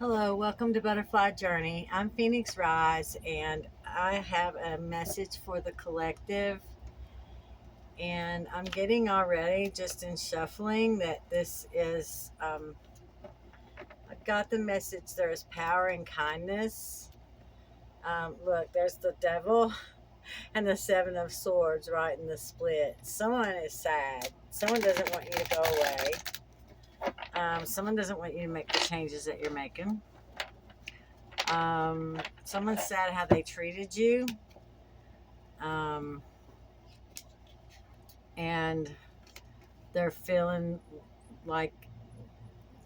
Hello, welcome to Butterfly Journey. I'm Phoenix Rise, and I have a message for the collective. And I'm getting already just in shuffling that this is, I've got the message there is power and kindness. Look, there's the devil and the Seven of Swords right in the split. Someone is sad. Someone doesn't want you to go away. Someone doesn't want you to make the changes that you're making. Someone's sad how they treated you. Um, and they're feeling like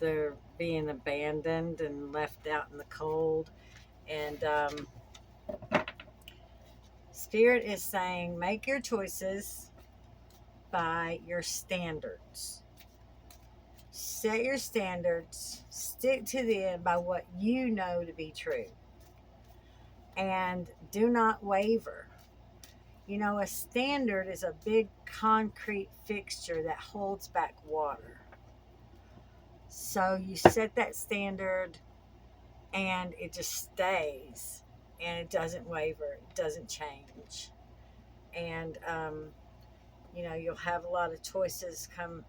they're being abandoned and left out in the cold. And Spirit is saying, make your choices by your standards. Set your standards, stick to them by what you know to be true, and do not waver. You know, a standard is a big concrete fixture that holds back water. So you set that standard and it just stays and it doesn't waver, it doesn't change. And, you'll have a lot of choices come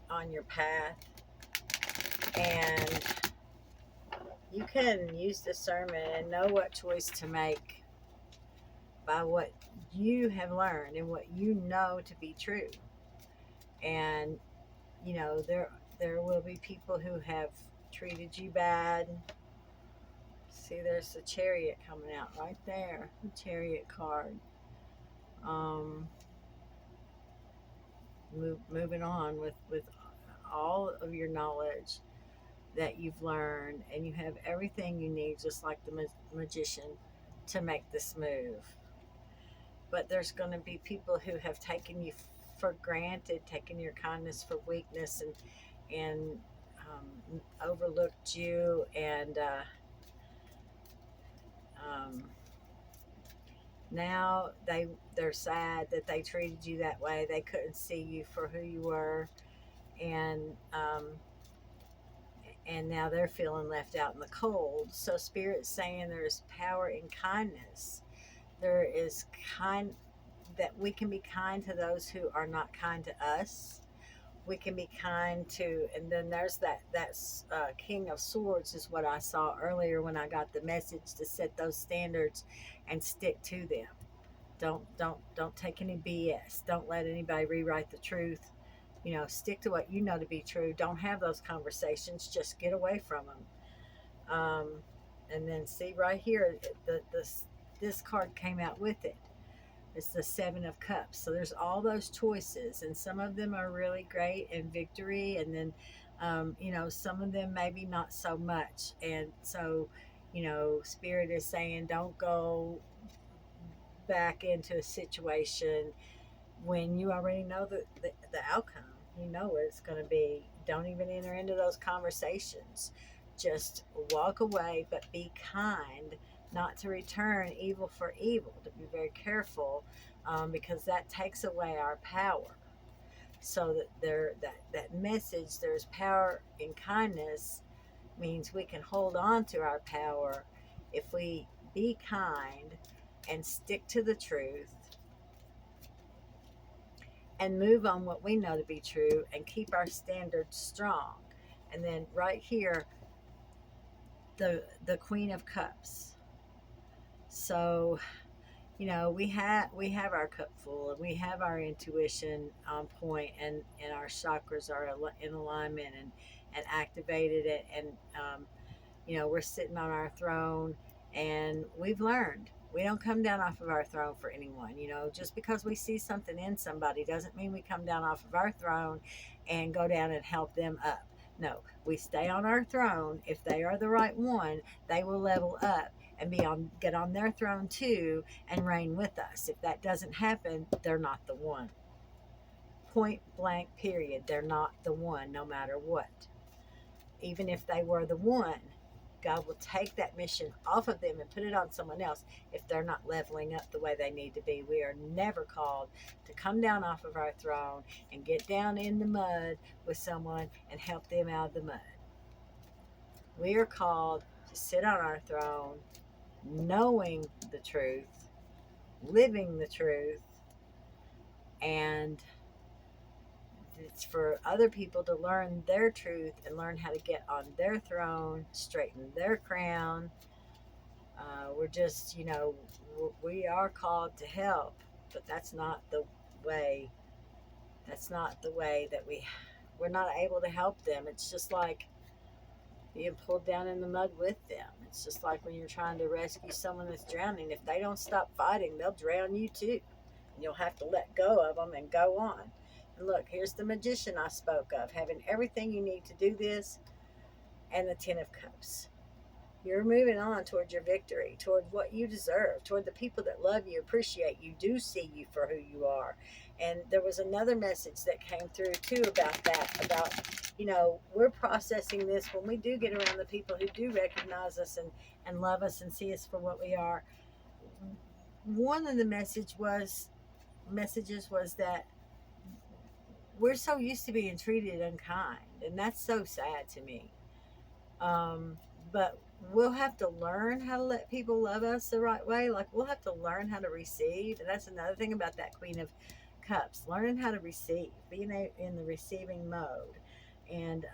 on your path, and you can use discernment and know what choice to make by what you have learned and what you know to be true. And, there will be people who have treated you bad. See, there's the chariot coming out right there, the chariot card. Um, moving on with all of your knowledge that you've learned, and you have everything you need, just like the magician, to make this move. But there's going to be people who have taken you for granted, taken your kindness for weakness, and overlooked you, and um, now they're sad that they treated you that way. They couldn't see you for who you were, and and now they're feeling left out in the cold. So Spirit's saying there's power in kindness. There is kind that we can be kind to those who are not kind to us. We can be kind to, and then there's that King of Swords is what I saw earlier when I got the message to set those standards and stick to them. Don't take any BS. Don't let anybody rewrite the truth. Stick to what you know to be true. Don't have those conversations. Just get away from them. And then see right here, this card came out with it. It's the Seven of Cups. So there's all those choices, and some of them are really great and victory, and then some of them maybe not so much. And so, Spirit is saying, don't go back into a situation when you already know the outcome. You know what it's going to be. Don't even enter into those conversations. Just walk away, but be kind, not to return evil for evil, to be very careful, because that takes away our power. So that message, there's power in kindness, means we can hold on to our power if we be kind and stick to the truth and move on what we know to be true and keep our standards strong. And then right here, the Queen of Cups. So, we have our cup full, and we have our intuition on point, and our chakras are in alignment and activated it, and we're sitting on our throne, and we've learned we don't come down off of our throne for anyone. Just because we see something in somebody doesn't mean we come down off of our throne and go down and help them up. No, we stay on our throne. If they are the right one, they will level up and get on their throne too and reign with us. If that doesn't happen, they're not the one. Point blank, period. They're not the one, no matter what. Even if they were the one, God will take that mission off of them and put it on someone else if they're not leveling up the way they need to be. We are never called to come down off of our throne and get down in the mud with someone and help them out of the mud. We are called to sit on our throne, knowing the truth, living the truth, and it's for other people to learn their truth and learn how to get on their throne, straighten their crown. We're just, we are called to help, but that's not the way. That's not the way that we're not able to help them. It's just like being pulled down in the mud with them. It's just like when you're trying to rescue someone that's drowning. If they don't stop fighting, they'll drown you too. And you'll have to let go of them and go on. And look, here's the magician I spoke of, having everything you need to do this, and the Ten of Cups. You're moving on toward your victory, toward what you deserve, toward the people that love you, appreciate you, do see you for who you are. And there was another message that came through too about that, about, we're processing this when we do get around the people who do recognize us and love us and see us for what we are. One of the messages was that we're so used to being treated unkind, and that's so sad to me. But we'll have to learn how to let people love us the right way. Like, we'll have to learn how to receive, and that's another thing about that Queen of Cups, learning how to receive, being in the receiving mode. And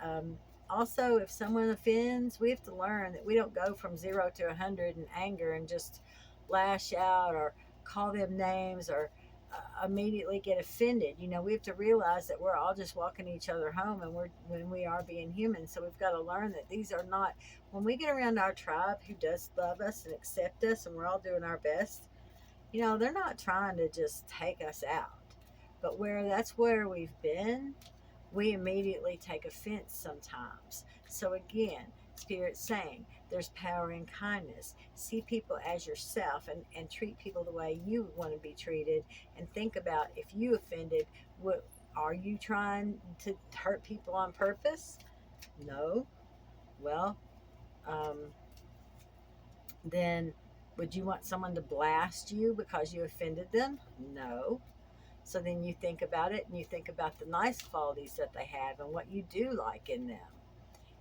also, if someone offends, we have to learn that we don't go from 0 to 100 in anger and just lash out or call them names or immediately get offended. We have to realize that we're all just walking each other home, and when we are being human. So we've got to learn that these are not, when we get around our tribe who does love us and accept us, and we're all doing our best. They're not trying to just take us out, but that's where we've been, we immediately take offense sometimes. So again, Spirit's saying there's power in kindness. See people as yourself, and treat people the way you want to be treated. And think about, if you offended, what are you trying to hurt people on purpose? No. Well, um, then would you want someone to blast you because you offended them? No. So then you think about it, and you think about the nice qualities that they have and what you do like in them,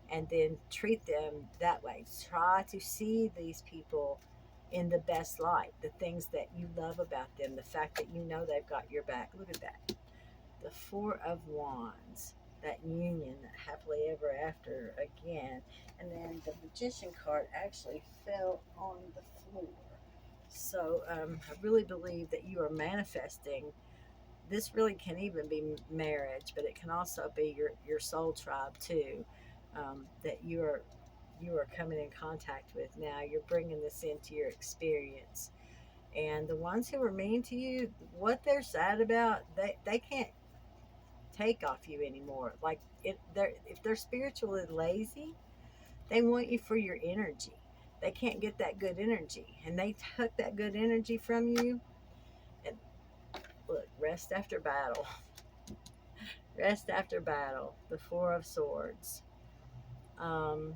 and then treat them that way. Try to see these people in the best light, the things that you love about them, the fact that they've got your back. Look at that. The Four of Wands, that union, that happily ever after again. And then the Magician card actually fell on the floor. So I really believe that you are manifesting. This really can even be marriage, but it can also be your soul tribe too, that you are coming in contact with now. You're bringing this into your experience, and the ones who are mean to you, what they're sad about, they can't take off you anymore. Like, if they're spiritually lazy, they want you for your energy. They can't get that good energy, and they took that good energy from you. And look, rest after battle. Rest after battle, the Four of Swords. Um,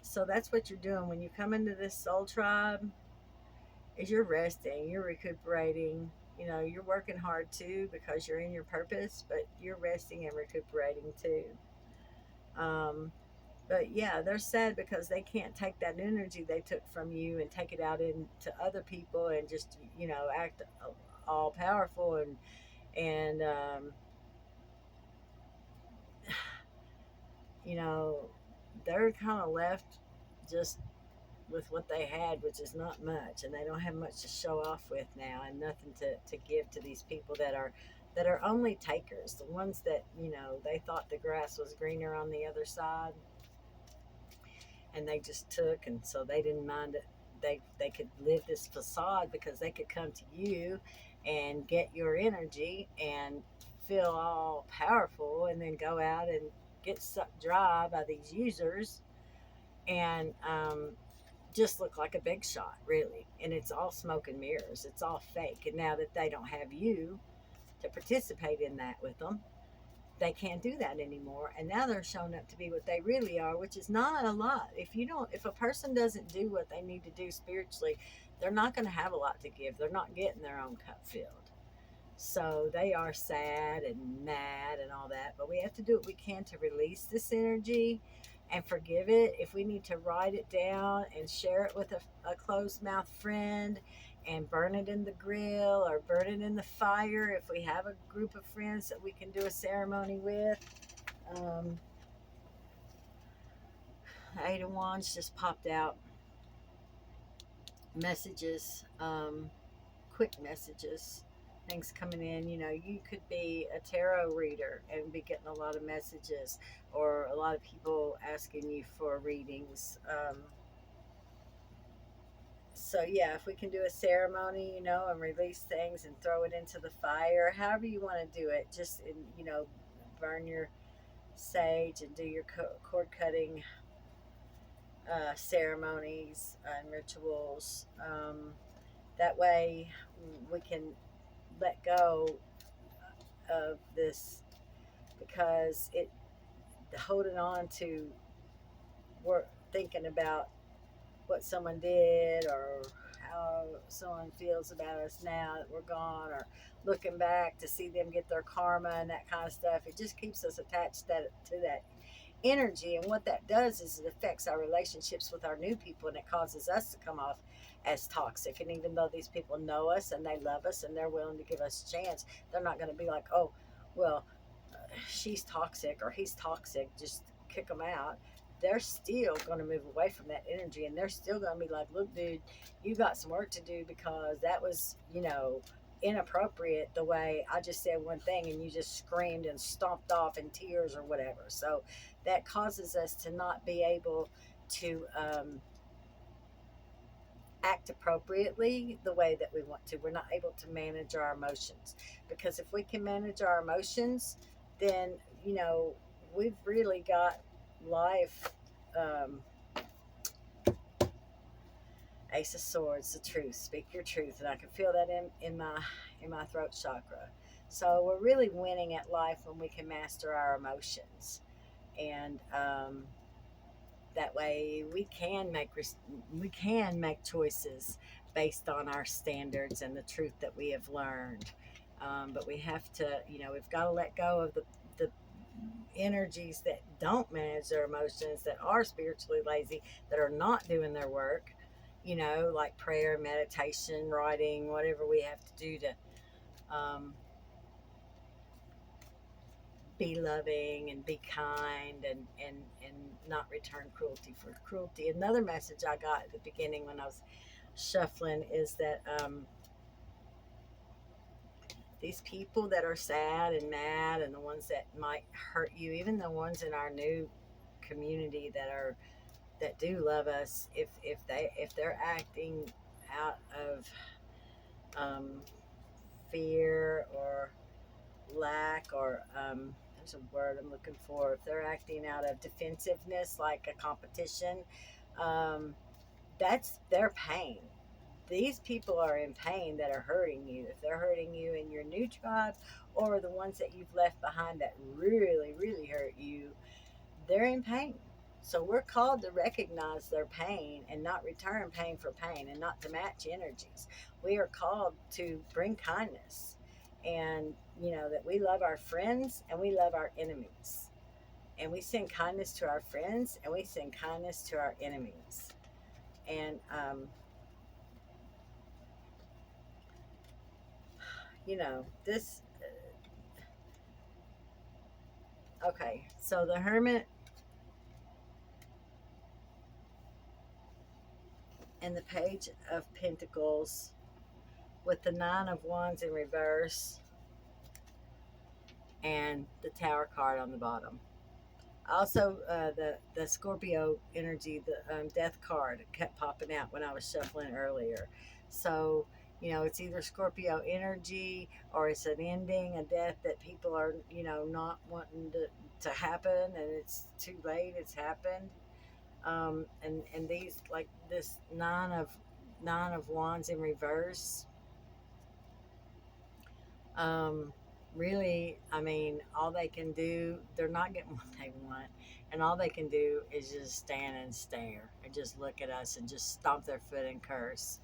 so that's what you're doing when you come into this soul tribe, is you're resting, you're recuperating. You're working hard too because you're in your purpose, but you're resting and recuperating too. Um, but yeah, they're sad because they can't take that energy they took from you and take it out into other people and just, act all powerful and you know, they're kind of left just with what they had, which is not much, and they don't have much to show off with now, and nothing to give to these people that are only takers, the ones that they thought the grass was greener on the other side, and they just took, and so they didn't mind it. They could live this facade because they could come to you and get your energy and feel all powerful, and then go out and get sucked dry by these users, and just look like a big shot, really. And it's all smoke and mirrors. It's all fake. And now that they don't have you to participate in that with them, they can't do that anymore. And now they're showing up to be what they really are, which is not a lot. If a person doesn't do what they need to do spiritually, they're not going to have a lot to give. They're not getting their own cup filled. So they are sad and mad and all that, but we have to do what we can to release this energy, and forgive it. If we need to write it down and share it with a closed mouth friend and burn it in the grill or burn it in the fire, if we have a group of friends that we can do a ceremony with. Um, Eight of Wands just popped out. Messages, quick messages, things coming in. You know, you could be a tarot reader and be getting a lot of messages, or a lot of people asking you for readings. So yeah, if we can do a ceremony, you know, and release things and throw it into the fire, however you want to do it, just in, you know, burn your sage and do your cord cutting ceremonies and rituals. That way we can let go of this, because it, holding on to work, thinking about what someone did, or how someone feels about us now that we're gone, or looking back to see them get their karma and that kind of stuff, it just keeps us attached to that energy. And what that does is it affects our relationships with our new people, and it causes us to come off as toxic. And even though these people know us and they love us and they're willing to give us a chance, they're not going to be like, oh, well, she's toxic or he's toxic, just kick them out. They're still going to move away from that energy, and they're still going to be like, look, dude, you got some work to do, because that was, you know, inappropriate the way I just said one thing and you just screamed and stomped off in tears or whatever. So that causes us to not be able to act appropriately the way that we want to. We're not able to manage our emotions, because if we can manage our emotions, then, you know, we've really got life. Um, Ace of Swords, the truth. Speak your truth, and I can feel that in my throat chakra. So we're really winning at life when we can master our emotions, and that way we can make choices based on our standards and the truth that we have learned. But we have to, you know, we've got to let go of the energies that don't manage their emotions, that are spiritually lazy, that are not doing their work, you know, like prayer, meditation, writing, whatever we have to do to um, be loving and be kind, and not return cruelty for cruelty. Another message I got at the beginning when I was shuffling is that these people that are sad and mad, and the ones that might hurt you, even the ones in our new community that do love us, if they're acting out of um, fear or lack, or there's a word I'm looking for, if they're acting out of defensiveness, like a competition, um, that's their pain. These people are in pain that are hurting you. If they're hurting you in your new tribe, or the ones that you've left behind that really, really hurt you, they're in pain. So we're called to recognize their pain and not return pain for pain, and not to match energies. We are called to bring kindness, and, you know, that we love our friends and we love our enemies. And we send kindness to our friends and we send kindness to our enemies. And, you know, this, okay, so the Hermit and the Page of Pentacles with the Nine of Wands in reverse and the Tower card on the bottom. Also, the Scorpio energy, the Death card kept popping out when I was shuffling earlier. So, you know, it's either Scorpio energy, or it's an ending, a death that people are, you know, not wanting to happen, and it's too late. It's happened. And these, like this nine of wands in reverse, um, really, I mean, all they can do, they're not getting what they want. And all they can do is just stand and stare and just look at us and just stomp their foot and curse.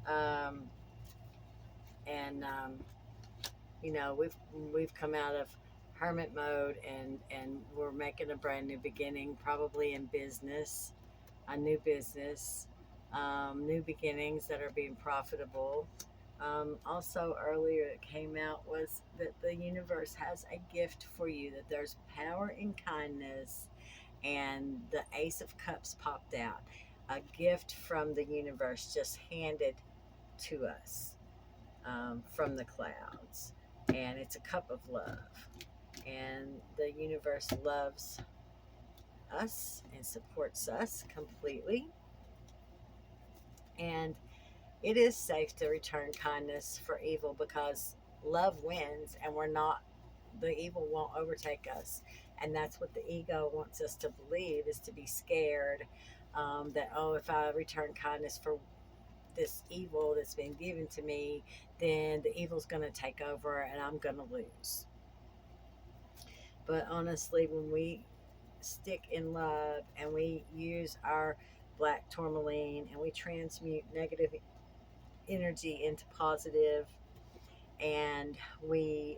Um, and, you know, we've come out of hermit mode, and we're making a brand new beginning, probably in business, a new business, new beginnings that are being profitable. Also, earlier it came out was that the universe has a gift for you, that there's power in kindness, and the Ace of Cups popped out. A gift from the universe just handed to us, from the clouds. And it's a cup of love. And the universe loves us and supports us completely. And it is safe to return kindness for evil because love wins, and the evil won't overtake us. And that's what the ego wants us to believe, is to be scared, that, oh, if I return kindness for this evil that's been given to me, then the evil's going to take over and I'm going to lose. But honestly, when we stick in love and we use our black tourmaline and we transmute negative energy into positive, and we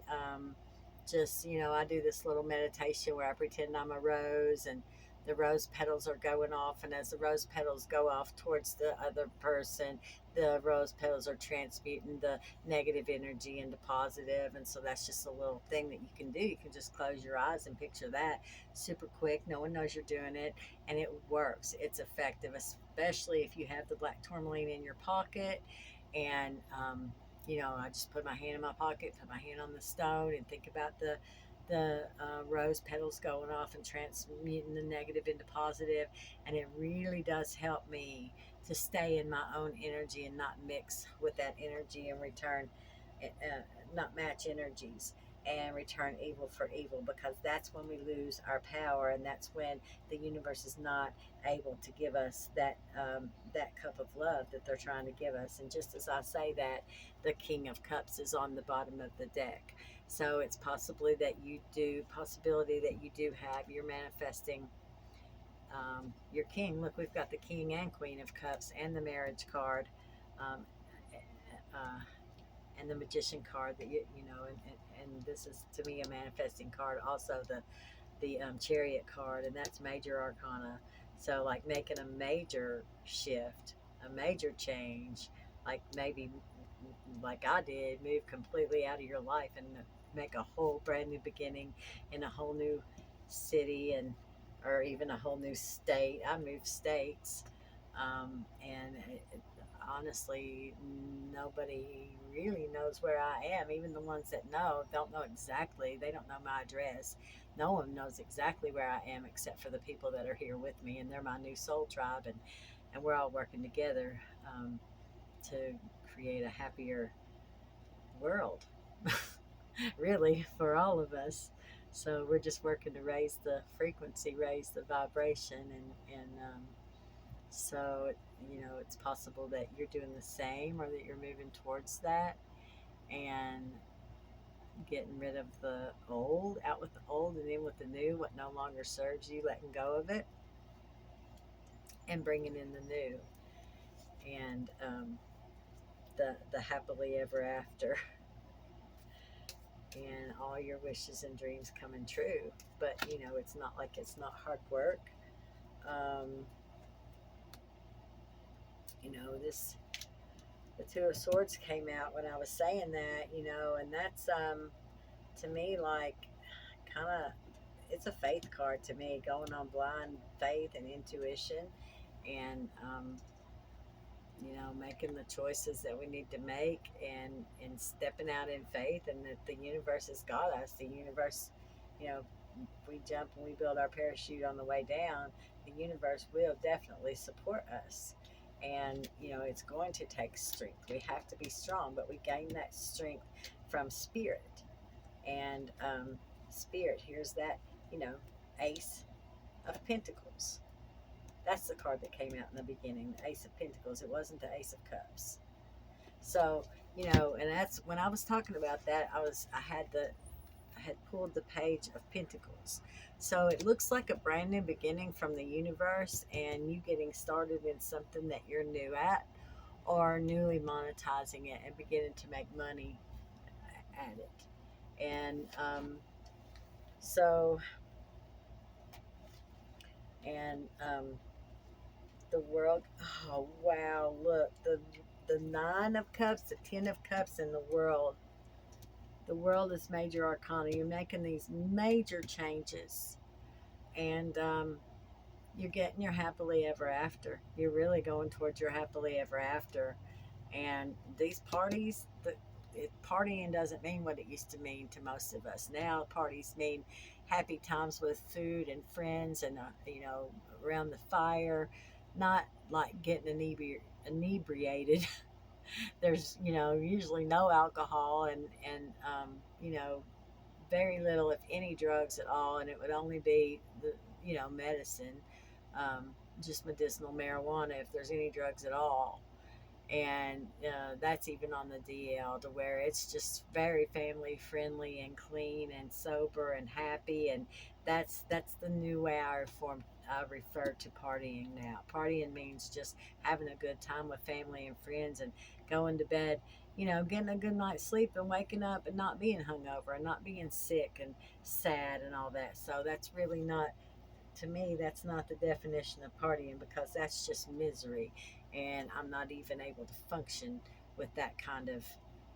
just, I do this little meditation where I pretend I'm a rose, and the rose petals are going off, and as the rose petals go off towards the other person, the rose petals are transmuting the negative energy into positive. And so that's just a little thing that you can do. You can just close your eyes and picture that, super quick. No one knows you're doing it, and it works. It's effective, especially if you have the black tourmaline in your pocket. And I just put my hand in my pocket, put my hand on the stone, and think about the rose petals going off and transmuting the negative into positive. And it really does help me to stay in my own energy and not mix with that energy and return, not match energies and return evil for evil, because that's when we lose our power, and that's when the universe is not able to give us that cup of love that they're trying to give us. And just as I say that, the King of Cups is on the bottom of the deck. So it's possibility that you do have, you're manifesting your king. Look, we've got the King and Queen of Cups and the Marriage card, um, uh, and the Magician card, that and this is to me a manifesting card. Also the Chariot card, and that's major arcana. So, like, making a major shift, a major change, like maybe like I did, move completely out of your life and make a whole brand new beginning in a whole new city, and or even a whole new state. I moved states, and honestly, nobody really knows where I am. Even the ones that know don't know exactly. They don't know my address. No one knows exactly where I am except for the people that are here with me, and they're my new soul tribe, and we're all working together, to create a happier world, really, for all of us. So we're just working to raise the frequency, raise the vibration, and so it's possible that you're doing the same, or that you're moving towards that, and getting rid of the old, out with the old and in with the new, what no longer serves you, letting go of it and bringing in the new, and the happily ever after, and all your wishes and dreams coming true. But it's not like it's not hard work. um, this the Two of Swords came out when I was saying that, and that's, to me, like, kind of, it's a faith card to me, going on blind faith and intuition, and making the choices that we need to make, and stepping out in faith, and that the universe has got us. The universe, you know, we jump and we build our parachute on the way down. The universe will definitely support us. And, it's going to take strength. We have to be strong, but we gain that strength from spirit. And spirit, here's that, Ace of Pentacles. That's the card that came out in the beginning, the Ace of Pentacles. It wasn't the Ace of Cups. So, and that's when I was talking about that, I had pulled the Page of Pentacles. So it looks like a brand new beginning from the universe, and you getting started in something that you're new at, or newly monetizing it and beginning to make money at it. And So, and the world, oh wow, look, the nine of cups, the 10 of cups, and the world. The world is major arcana. You're making these major changes, and you're getting your happily ever after. You're really going towards your happily ever after. And these parties, partying doesn't mean what it used to mean to most of us. Now parties mean happy times with food and friends, and around the fire, not like getting inebriated. There's usually no alcohol, and very little, if any, drugs at all, and it would only be the medicine, um, just medicinal marijuana if there's any drugs at all. And that's even on the DL, to where it's just very family friendly and clean and sober and happy. And that's the new way I refer to partying now. Partying means just having a good time with family and friends, and going to bed, getting a good night's sleep, and waking up and not being hungover and not being sick and sad and all that. So that's really not, to me, that's not the definition of partying, because that's just misery. And I'm not even able to function with that kind of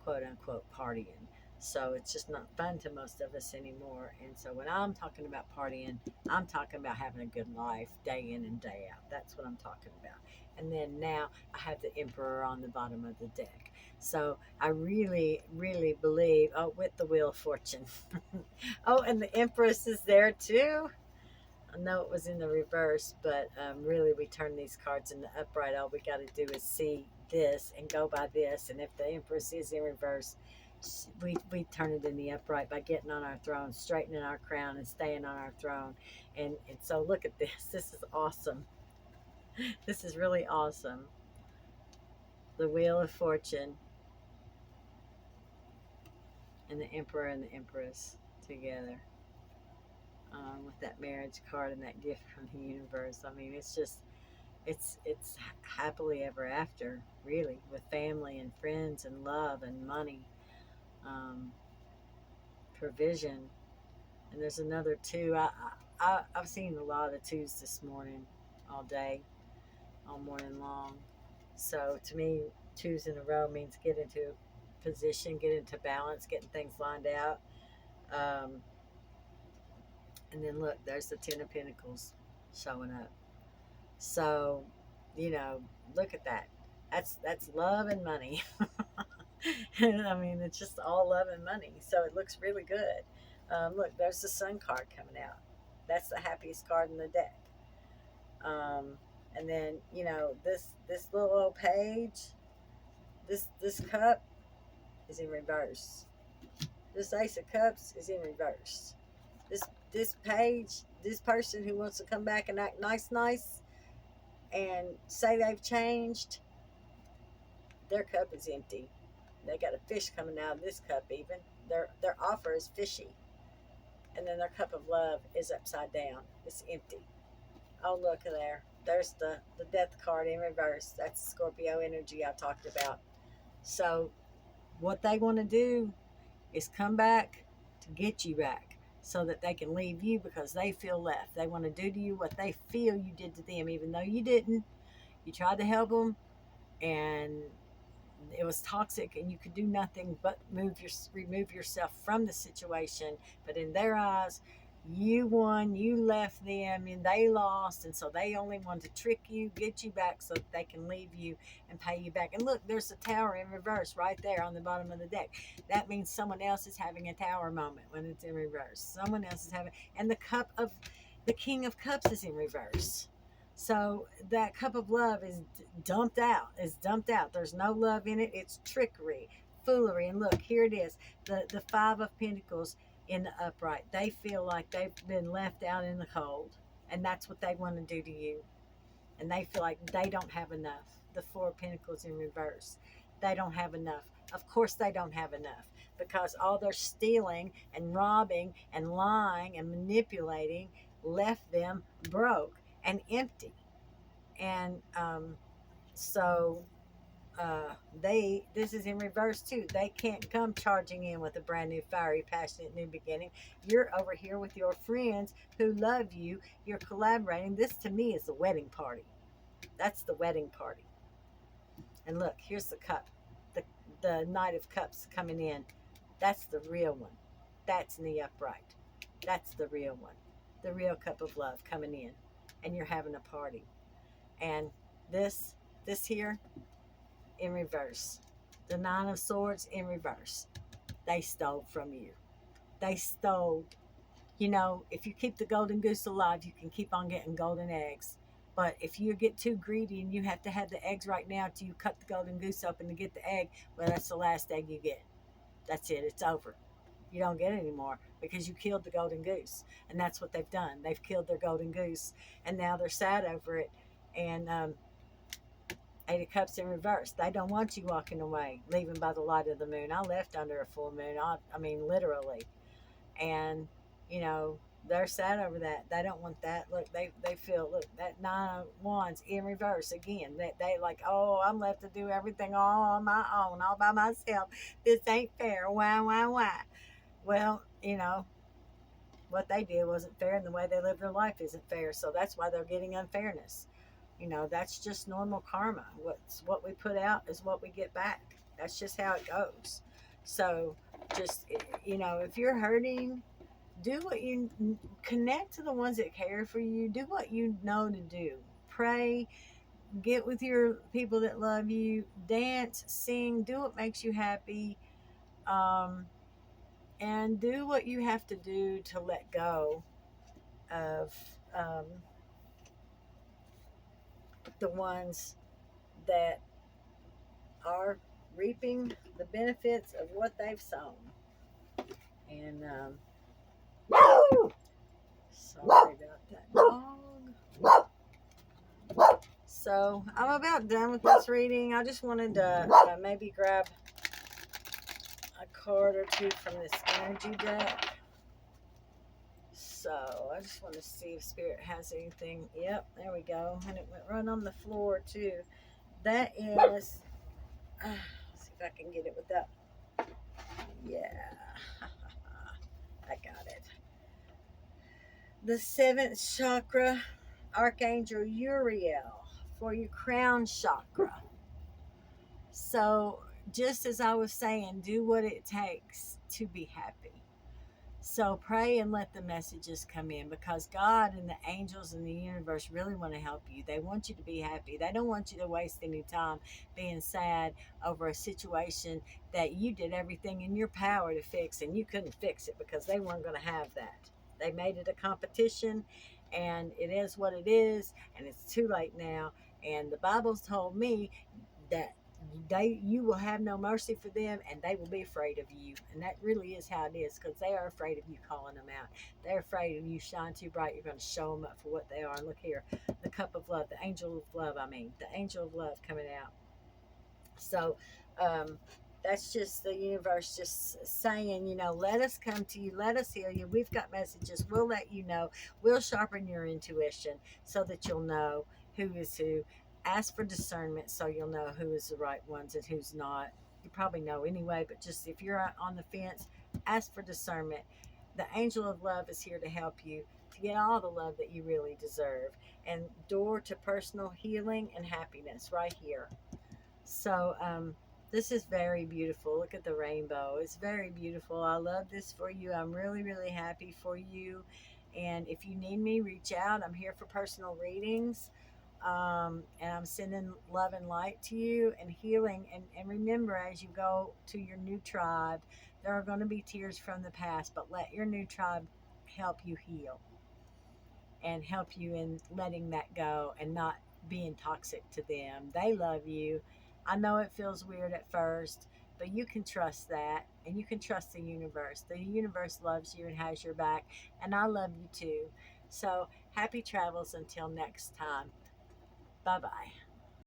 quote unquote partying. So it's just not fun to most of us anymore. And so when I'm talking about partying, I'm talking about having a good life day in and day out. That's what I'm talking about. And then now I have the Emperor on the bottom of the deck. So I really, really believe, oh, with the Wheel of Fortune. Oh, and the Empress is there too. I know it was in the reverse, but really, we turn these cards in the upright. All we got to do is see this and go by this. And if the Empress is in reverse, we turn it in the upright by getting on our throne, straightening our crown, and staying on our throne. And so, look at this. This is awesome. This is really awesome. The Wheel of Fortune and the Emperor and the Empress together. With that marriage card and that gift from the universe. I mean, it's happily ever after, really, with family and friends and love and money, um, provision. And there's another two. I've seen a lot of twos this morning, all day, all morning long. So to me, twos in a row means get into position, get into balance, getting things lined out. Um, and then look, there's the 10 of Pentacles showing up. So, you know, look at that. That's love and money. I mean, it's just all love and money. So it looks really good. Look, there's the Sun card coming out. That's the happiest card in the deck. And then this little old page, this cup is in reverse. This Ace of Cups is in reverse. This this page, this person who wants to come back and act nice and say they've changed, their cup is empty. They got a fish coming out of this cup. Even their offer is fishy, and then their cup of love is upside down. It's empty. Oh, look there. There's the death card in reverse. That's Scorpio energy I talked about. So what they want to do is come back to get you back, so that they can leave you because they feel left. They want to do to you what they feel you did to them, even though you didn't. You tried to help them, and it was toxic, and you could do nothing but remove yourself from the situation. But in their eyes, you won, you left them, and they lost, and so they only want to trick you, get you back, so that they can leave you and pay you back. And look, there's a Tower in reverse right there on the bottom of the deck. That means someone else is having a Tower moment when it's in reverse. Someone else is having, and the King of Cups is in reverse. So that cup of love is dumped out. Is dumped out. There's no love in it. It's trickery, foolery. And look, here it is. The 5 of Pentacles in the upright. They feel like they've been left out in the cold, and that's what they want to do to you. And they feel like they don't have enough. The 4 of Pentacles in reverse. They don't have enough. Of course they don't have enough, because all their stealing and robbing and lying and manipulating left them broke and empty. And so this is in reverse too. They can't come charging in with a brand new, fiery, passionate new beginning. You're over here with your friends who love you. You're collaborating. This to me is the wedding party. That's the wedding party. And look, here's the cup, the Knight of Cups coming in. That's the real one. That's in the upright. That's the real one. The real cup of love coming in, and you're having a party. And this here in reverse. The Nine of Swords in reverse. They stole from you. They stole. You know, if you keep the golden goose alive, you can keep on getting golden eggs. But if you get too greedy and you have to have the eggs right now till you cut the golden goose open to get the egg, well, that's the last egg you get. That's it. It's over. You don't get any more because you killed the golden goose. And that's what they've done. They've killed their golden goose. And now they're sad over it. And Eight of Cups in reverse. They don't want you walking away, leaving by the light of the moon. I left under a full moon. I mean, literally. And, you know, they're sad over that. They don't want that. Look, they feel, look, that Nine of Wands in reverse again. They like, oh, I'm left to do everything all on my own, all by myself. This ain't fair. Why? Well, you know, what they did wasn't fair, and the way they live their life isn't fair. So that's why they're getting unfairness. You know, that's just normal karma. What we put out is what we get back. That's just how it goes. So just, you know, if you're hurting, do what you connect to the ones that care for you. Do what you know to do. Pray, get with your people that love you, dance, sing, do what makes you happy. Um, and do what you have to do to let go of um, the ones that are reaping the benefits of what they've sown. And sorry about that dog. So I'm about done with this reading. I just wanted to maybe grab a card or two from this energy deck. So I just want to see if Spirit has anything. Yep, there we go. And it went right on the floor too. That is, let's see if I can get it without, yeah, I got it. The seventh chakra, Archangel Uriel, for your crown chakra. So just as I was saying, do what it takes to be happy. So pray and let the messages come in, because God and the angels and the universe really want to help you. They want you to be happy. They don't want you to waste any time being sad over a situation that you did everything in your power to fix, and you couldn't fix it because they weren't going to have that. They made it a competition, and it is what it is, and it's too late now. And the Bible's told me that you will have no mercy for them, and they will be afraid of you. And that really is how it is, because they are afraid of you calling them out. They're afraid of you shine too bright. You're going to show them up for what they are. And look here, the cup of love, the angel of love, the angel of love coming out. So that's just the universe just saying, you know, let us come to you, let us hear you. We've got messages, we'll let you know. We'll sharpen your intuition so that you'll know who is who. Ask for discernment so you'll know who is the right ones and who's not. You probably know anyway, but just if you're on the fence, ask for discernment. The angel of love is here to help you to get all the love that you really deserve, and door to personal healing and happiness right here. So this is very beautiful. Look at the rainbow. It's very beautiful. I love this for you. I'm really, really happy for you. And if you need me, reach out. I'm here for personal readings. And I'm sending love and light to you and healing. And remember, as you go to your new tribe, there are going to be tears from the past, but let your new tribe help you heal and help you in letting that go and not being toxic to them. They love you. I know it feels weird at first, but you can trust that, and you can trust the universe. The universe loves you and has your back, and I love you too. So happy travels until next time. Bye bye.